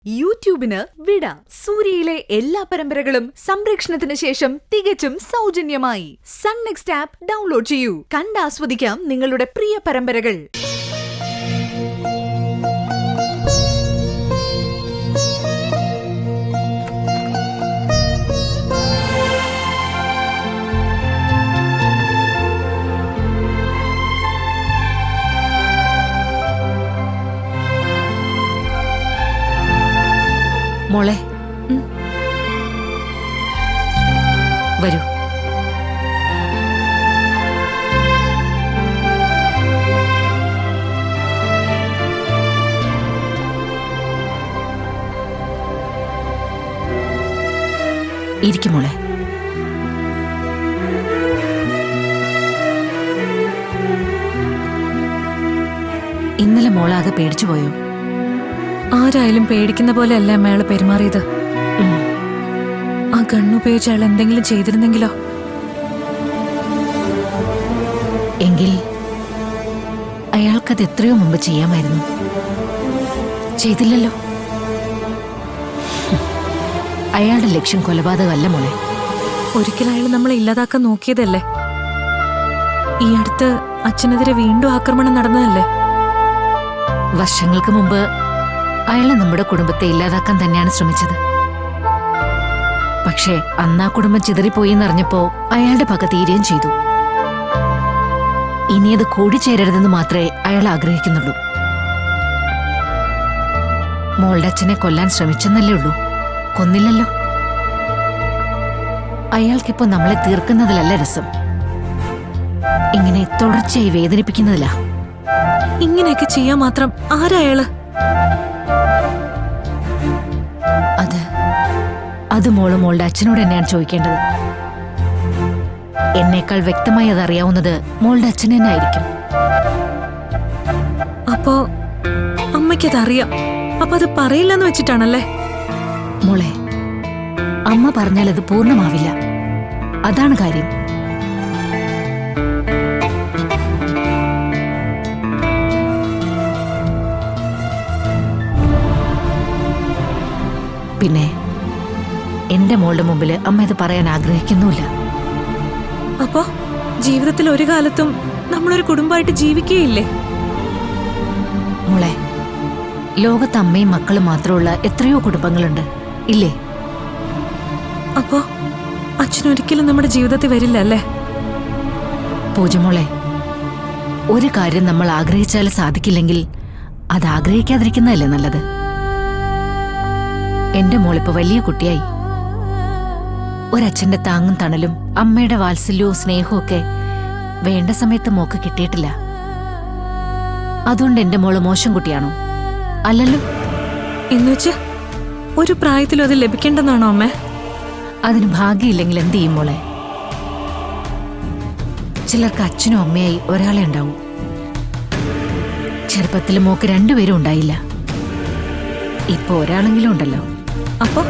യൂട്യൂബിന് വിട. സൂര്യയിലെ എല്ലാ പരമ്പരകളും സംരക്ഷണത്തിന് ശേഷം തികച്ചും സൗജന്യമായി സൺ നെക്സ്റ്റ് ആപ്പ് ഡൗൺലോഡ് ചെയ്യൂ. കണ്ടാസ്വദിക്കാം നിങ്ങളുടെ പ്രിയ പരമ്പരകൾ. മോളെ വരൂ. ഇരിക്കും മോളെ. ഇന്നലെ മോളാകെ പേടിച്ചു പോയോ? ആരായാലും പേടിക്കുന്ന പോലെ അല്ല അയാൾ പെരുമാറിയത്. ആ ഗണ്ണുപയോഗിച്ച് അയാൾ എന്തെങ്കിലും ചെയ്തിരുന്നെങ്കിലോ? എങ്കിൽ അയാൾക്കത് എത്രയോ മുമ്പ് ചെയ്യാമായിരുന്നു. ചെയ്തില്ലല്ലോ. അയാളുടെ ലക്ഷ്യം കൊലപാതകമല്ല മോളെ. ഒരിക്കലും അയാൾ നമ്മളെ ഇല്ലാതാക്കാൻ നോക്കിയതല്ലേ? ഈ അടുത്ത് അച്ഛനെതിരെ വീണ്ടും ആക്രമണം നടന്നതല്ലേ? വർഷങ്ങൾക്ക് മുമ്പ് അയാൾ നമ്മുടെ കുടുംബത്തെ ഇല്ലാതാക്കാൻ തന്നെയാണ് ശ്രമിച്ചത്. പക്ഷേ അന്ന് ആ കുടുംബം ചിതറിപ്പോയി എന്നറിഞ്ഞപ്പോ അയാളുടെ പക തീരുകയും ചെയ്തു. ഇനി അത് കൂടിച്ചേരരുതെന്ന് മാത്രമേ അയാൾ ആഗ്രഹിക്കുന്നുള്ളൂ. മോളുടെ അച്ഛനെ കൊല്ലാൻ ശ്രമിച്ചെന്നല്ലേ ഉള്ളൂ, കൊന്നില്ലല്ലോ. അയാൾക്കിപ്പോ നമ്മളെ തീർക്കുന്നതിലല്ല രസം, ഇങ്ങനെ തുടർച്ചയായി വേദനിപ്പിക്കുന്നതിലാ. ഇങ്ങനെയൊക്കെ ചെയ്യാൻ മാത്രം ആരായാള്? അത് മോളുടെ അച്ഛനോട് തന്നെയാണ് ചോദിക്കേണ്ടത്. എന്നേക്കാൾ വ്യക്തമായി അതറിയാവുന്നത് മോളുടെ അച്ഛൻ തന്നെ ആയിരിക്കും. അപ്പോ അമ്മയ്ക്കതറിയാം. അപ്പൊ അത് പറയില്ലെന്ന് വെച്ചിട്ടാണല്ലേ? മോളെ, അമ്മ പറഞ്ഞാൽ അത് പൂർണ്ണമാവില്ല, അതാണ് കാര്യം. പിന്നെ എന്റെ മോളുടെ മുമ്പിൽ അമ്മ ഇത് പറയാൻ ആഗ്രഹിക്കുന്നുമില്ല. അപ്പോ ജീവിതത്തിൽ ഒരു കാലത്തും നമ്മളൊരു കുടുംബമായിട്ട് ജീവിക്കുകയില്ലേ? മോളെ, ലോകത്ത് അമ്മയും മക്കളും മാത്രമുള്ള എത്രയോ കുടുംബങ്ങളുണ്ട്, ഇല്ലേ? അപ്പോ അച്ഛനൊരിക്കലും നമ്മുടെ ജീവിതത്തിൽ വരില്ല അല്ലേ? പൂജമോളെ, ഒരു കാര്യം നമ്മൾ ആഗ്രഹിച്ചാൽ സാധിക്കില്ലെങ്കിൽ അത് ആഗ്രഹിക്കാതിരിക്കുന്നതല്ലേ നല്ലത്. എന്റെ മോളിപ്പോ വലിയ കുട്ടിയായി. ഒരച്ഛന്റെ താങ്ങും തണലും അമ്മയുടെ വാത്സല്യവും സ്നേഹവും ഒക്കെ വേണ്ട സമയത്ത് മോക്ക് കിട്ടിയിട്ടില്ല. അതുകൊണ്ട് എന്റെ മോള് മോശം കുട്ടിയാണോ? അല്ലല്ലോ. എന്നുവെച്ച് ഒരു പ്രായത്തിലും അത് ലഭിക്കേണ്ടെന്നാണോ അമ്മേ? അതിന് ഭാഗ്യമില്ലെങ്കിൽ എന്ത് ചെയ്യും മോളെ? ചിലർക്ക് അച്ഛനും അമ്മയായി ഒരാളെ ഉണ്ടാവും. ചെറുപ്പത്തിൽ മോക്ക് രണ്ടുപേരും ഉണ്ടായില്ല, ഇപ്പൊ ഒരാളെങ്കിലും ഉണ്ടല്ലോ. അപ്പൊ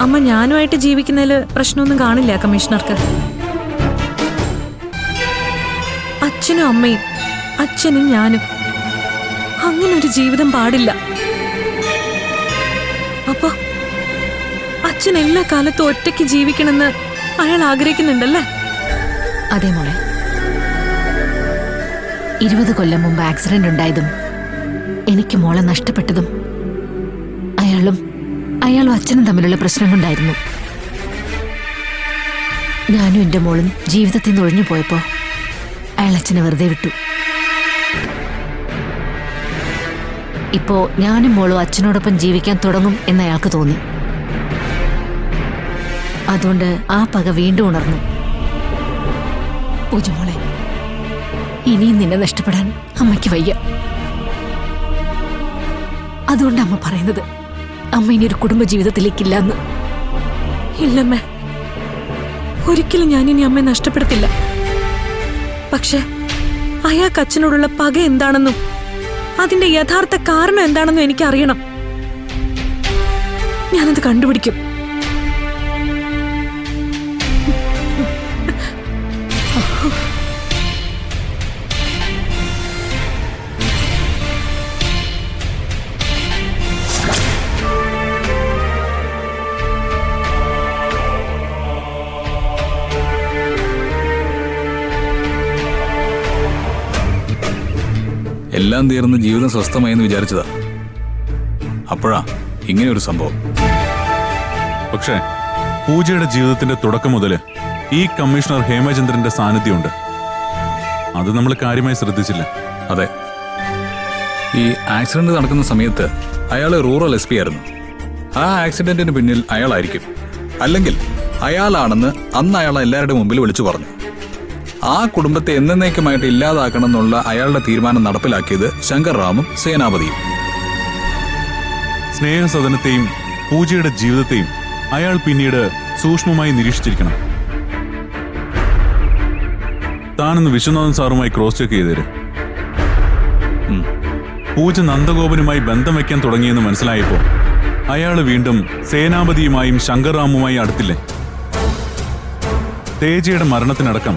അമ്മ ഞാനുമായിട്ട് ജീവിക്കുന്നതില് പ്രശ്നമൊന്നും കാണില്ല കമ്മീഷണർക്ക്? അച്ഛനും അമ്മയും, അച്ഛനും ഞാനും, അങ്ങനൊരു ജീവിതം പാടില്ല. അപ്പൊ അച്ഛൻ എല്ലാ കാലത്തും ഒറ്റയ്ക്ക് ജീവിക്കണമെന്ന് അയാൾ ആഗ്രഹിക്കുന്നുണ്ടല്ലേ? അതെ മോളെ. 20 കൊല്ലം മുമ്പ് ആക്സിഡന്റ് ഉണ്ടായതും എനിക്ക് മോളെ നഷ്ടപ്പെട്ടതും അയാളും അച്ഛനും തമ്മിലുള്ള പ്രശ്നം കൊണ്ടായിരുന്നു. ഞാനും എന്റെ മോളും ജീവിതത്തിൽ നിന്ന് ഒഴിഞ്ഞു പോയപ്പോ അയാൾ അച്ഛനെ വെറുതെ വിട്ടു. ഇപ്പോ ഞാനും മോളും അച്ഛനോടൊപ്പം ജീവിക്കാൻ തുടങ്ങും എന്ന് അയാൾക്ക് തോന്നി. അതുകൊണ്ട് ആ പക വീണ്ടും ഉണർന്നു. പൂജമോളെ, ഇനിയും നിന്നെ നഷ്ടപ്പെടാൻ അമ്മയ്ക്ക് വയ്യ. അതുകൊണ്ട് അമ്മ പറയുന്നത്, അമ്മ ഇനി ഒരു കുടുംബ ജീവിതത്തിലേക്കില്ലെന്ന്. ഇല്ലമ്മേ, ഒരിക്കലും ഞാനിനി അമ്മയെ നഷ്ടപ്പെടുത്തില്ല. പക്ഷെ അയാൾക്ക് അച്ഛനോടുള്ള പക എന്താണെന്നും അതിന്റെ യഥാർത്ഥ കാരണം എന്താണെന്നും എനിക്കറിയണം. ഞാനത് കണ്ടുപിടിക്കും. എല്ലാം തീർന്ന് ജീവിതം സ്വസ്ഥമായി എന്ന് വിചാരിച്ചതാ. അപ്പോഴാ ഇങ്ങനെ ഒരു സംഭവം. പക്ഷേ പൂജയുടെ ജീവിതത്തിന്റെ തുടക്കം മുതൽ ഈ കമ്മീഷണർ ഹേമചന്ദ്രന്റെ സാന്നിധ്യമുണ്ട്. അത് നമ്മൾ കാര്യമായി ശ്രദ്ധിച്ചില്ല. അതെ, ഈ ആക്സിഡന്റ് നടക്കുന്ന സമയത്ത് അയാൾ റൂറൽ SP ആയിരുന്നു. ആ ആക്സിഡന്റിന് പിന്നിൽ അയാളായിരിക്കും, അല്ലെങ്കിൽ അയാളാണെന്ന് അന്ന് അയാൾ എല്ലാവരുടെ മുമ്പിൽ വിളിച്ചു പറഞ്ഞു. ആ കുടുംബത്തെ എന്നേക്കുമായിട്ട് ഇല്ലാതാക്കണം എന്നുള്ള അയാളുടെ തീരുമാനം നടപ്പിലാക്കിയത് ശങ്കർ റാമും സേനാപതിയും. സ്നേഹസദനത്തെയും പൂജയുടെ ജീവിതത്തെയും അയാൾ പിന്നീട് സൂക്ഷ്മമായി നിരീക്ഷിച്ചിരിക്കണം. താനൊന്ന് വിശ്വനാഥൻ സാറുമായി ക്രോസ് ചെക്ക് ചെയ്തേര്. പൂജ നന്ദഗോപനുമായി ബന്ധം വയ്ക്കാൻ തുടങ്ങിയെന്ന് മനസ്സിലായപ്പോ അയാൾ വീണ്ടും സേനാപതിയുമായും ശങ്കർ റാമുമായി അടുത്തില്ലേ? തേജയുടെ മരണത്തിനടക്കം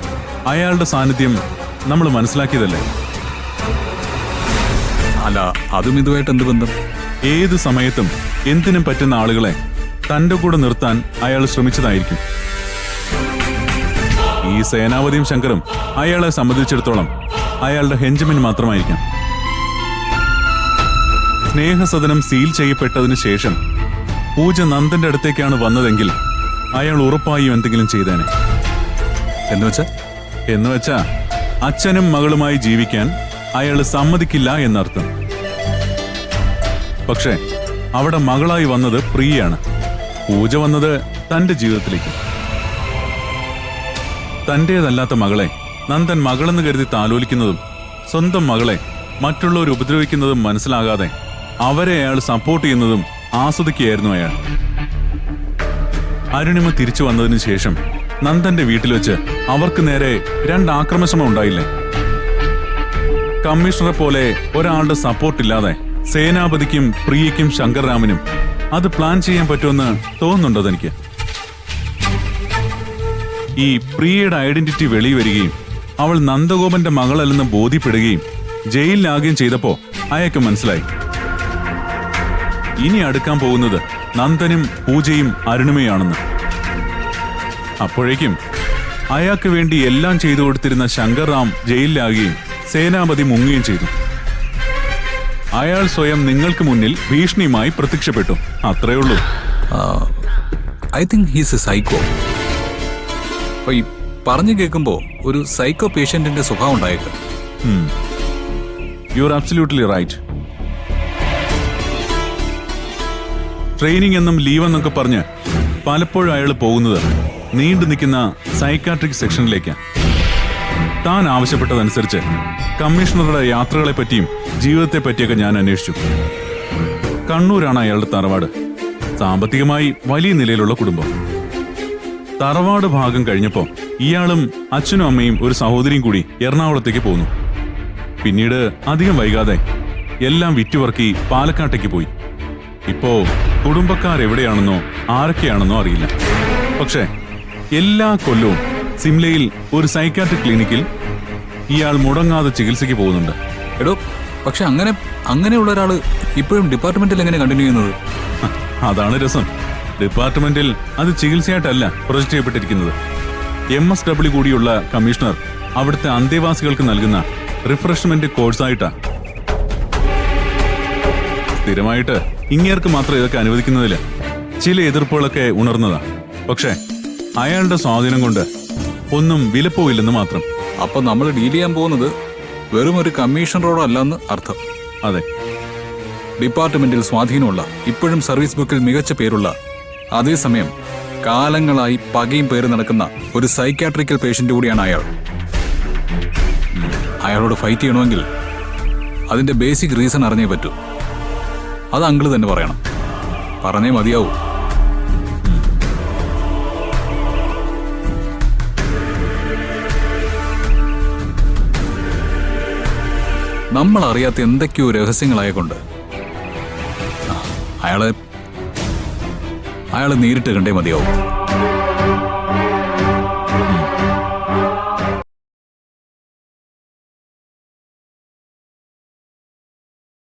അയാളുടെ സാന്നിധ്യം നമ്മൾ മനസ്സിലാക്കിയതല്ലേ? അല്ല, അതും ഇതുമായിട്ട് എന്ത് ബന്ധം? ഏത് സമയത്തും എന്തിനും പറ്റുന്ന ആളുകളെ തന്റെ കൂടെ നിർത്താൻ അയാൾ ശ്രമിച്ചതായിരിക്കും. ഈ സേനാപതിയും ശങ്കറും അയാളെ സംബന്ധിച്ചിടത്തോളം അയാളുടെ ഹെഞ്ചമിൻ മാത്രമായിരിക്കാം. സ്നേഹസദനം സീൽ ചെയ്യപ്പെട്ടതിന് ശേഷം പൂജ നന്ദന്റെ അടുത്തേക്കാണ് വന്നതെങ്കിൽ അയാൾ ഉറപ്പായും എന്തെങ്കിലും ചെയ്തേനെ. എന്നുവെച്ചാ അച്ഛനും മകളുമായി ജീവിക്കാൻ അയാൾ സമ്മതിക്കില്ല എന്നർത്ഥം. പക്ഷേ അവിടെ മകളായി വന്നത് പ്രിയയാണ്. പൂജ വന്നത് തന്റെ ജീവിതത്തിലേക്ക്. തന്റേതല്ലാത്ത മകളെ നന്ദൻ മകളെന്ന് കരുതി താലോലിക്കുന്നതും സ്വന്തം മകളെ മറ്റുള്ളവർ ഉപദ്രവിക്കുന്നതും മനസ്സിലാകാതെ അവരെ അയാൾ സപ്പോർട്ട് ചെയ്യുന്നതും ആസ്വദിക്കുകയായിരുന്നു അയാൾ. അരുണിമ തിരിച്ചു വന്നതിന് ശേഷം നന്ദന്റെ വീട്ടിൽ വെച്ച് അവർക്ക് നേരെ 2 ആക്രമണശ്രമം ഉണ്ടായില്ലേ? കമ്മീഷണറെ പോലെ ഒരാളുടെ സപ്പോർട്ടില്ലാതെ സേനാപതിക്കും പ്രിയയ്ക്കും ശങ്കർരാമനും അത് പ്ലാൻ ചെയ്യാൻ പറ്റുമെന്ന് തോന്നുന്നുണ്ടോ തനിക്ക്? ഈ പ്രിയയുടെ ഐഡന്റിറ്റി വെളിവരികയും അവൾ നന്ദഗോപന്റെ മകളല്ലെന്ന് ബോധ്യപ്പെടുകയും ജയിലിലാകുകയും ചെയ്തപ്പോ അയാൾക്ക് മനസ്സിലായി ഇനി അടുക്കാൻ പോകുന്നത് നന്ദനും പൂജയും അരുണിമയാണെന്ന്. അപ്പോഴേക്കും അയാൾക്ക് വേണ്ടി എല്ലാം ചെയ്തു കൊടുത്തിരുന്ന ശങ്കർറാം ജയിലിലാകുകയും സേനാപതി മുങ്ങുകയും ചെയ്തു. അയാൾ സ്വയം നിങ്ങൾക്ക് മുന്നിൽ ഭീഷണിയുമായി പ്രത്യക്ഷപ്പെട്ടു. അത്രേ ഉള്ളൂ. I think he's a psycho. അപ്പൊ ഈ പറഞ്ഞു കേൾക്കുമ്പോ ഒരു സൈക്കോ പേഷ്യന്റിന്റെ സ്വഭാവം ഉണ്ടായേക്കും. You are absolutely right. Training എന്നും ലീവ് എന്നൊക്കെ പറഞ്ഞ് പലപ്പോഴും അയാൾ പോകുന്നത് നീണ്ടു നിൽക്കുന്ന സൈക്കാട്രിക് സെക്ഷനിലേക്കാണ്. താൻ ആവശ്യപ്പെട്ടതനുസരിച്ച് കമ്മീഷണറുടെ യാത്രകളെ പറ്റിയും ജീവിതത്തെ പറ്റിയൊക്കെ ഞാൻ അന്വേഷിച്ചു. കണ്ണൂരാണ് അയാളുടെ തറവാട്. സാമ്പത്തികമായി വലിയ നിലയിലുള്ള കുടുംബം. തറവാട് ഭാഗം കഴിഞ്ഞപ്പോ ഇയാളും അച്ഛനും അമ്മയും ഒരു സഹോദരിയും കൂടി എറണാകുളത്തേക്ക് പോന്നു. പിന്നീട് അധികം വൈകാതെ എല്ലാം വിറ്റുവർക്കി പാലക്കാട്ടേക്ക് പോയി. ഇപ്പോ കുടുംബക്കാരെവിടെയാണെന്നോ ആരൊക്കെയാണെന്നോ അറിയില്ല. പക്ഷേ എല്ലാ കൊല്ലവും സിംലയിൽ ഒരു സൈക്കാട്രിക് ക്ലിനിക്കിൽ ഇയാൾ മുടങ്ങാതെ ചികിത്സയ്ക്ക് പോകുന്നുണ്ട്. എടോ, പക്ഷെ അങ്ങനെയുള്ള ഒരാള് ഇപ്പോഴും ഡിപ്പാർട്ട്മെന്റിൽ എങ്ങനെ കണ്ടിന്യൂ ചെയ്യുന്നത്? അതാണ് രസം. ഡിപ്പാർട്ട്മെന്റിൽ അത് ചികിത്സയായിട്ടല്ല പ്രൊജക്ട് ചെയ്യപ്പെട്ടിരിക്കുന്നത്. MSW കൂടിയുള്ള കമ്മീഷണർ അവിടുത്തെ അന്തേവാസികൾക്ക് നൽകുന്ന റിഫ്രഷ്മെന്റ് കോഴ്സായിട്ടാ. സ്ഥിരമായിട്ട് ഇങ്ങേർക്ക് മാത്രം ഇതൊക്കെ അനുവദിക്കുന്നതില് ചില എതിർപ്പുകളൊക്കെ ഉണർന്നതാ. പക്ഷേ അയാളുടെ സ്വാധീനം കൊണ്ട് ഒന്നും വിലപ്പോയില്ലെന്ന് മാത്രം. അപ്പൊ നമ്മൾ ഡീൽ ചെയ്യാൻ പോകുന്നത് വെറും ഒരു കമ്മീഷണറോടല്ലെന്ന് അർത്ഥം. അതെ, ഡിപ്പാർട്ട്മെന്റിൽ സ്വാധീനമുള്ള, ഇപ്പോഴും സർവീസ് ബുക്കിൽ മികച്ച പേരുള്ള, അതേസമയം കാലങ്ങളായി പകയും പേര് നടക്കുന്ന ഒരു സൈക്കാട്രിക്കൽ പേഷ്യന്റ് കൂടിയാണ് അയാൾ. അയാളോട് ഫൈറ്റ് ചെയ്യണമെങ്കിൽ അതിന്റെ ബേസിക് റീസൺ അറിഞ്ഞേ പറ്റൂ. അത് അങ്കിള് തന്നെ പറയണം. പറഞ്ഞേ മതിയാവൂ. നമ്മൾ അറിയാത്ത എന്തൊക്കെയോ രഹസ്യങ്ങളായകൊണ്ട് അയാളെ നേരിട്ട് കണ്ടേ മതിയാവും.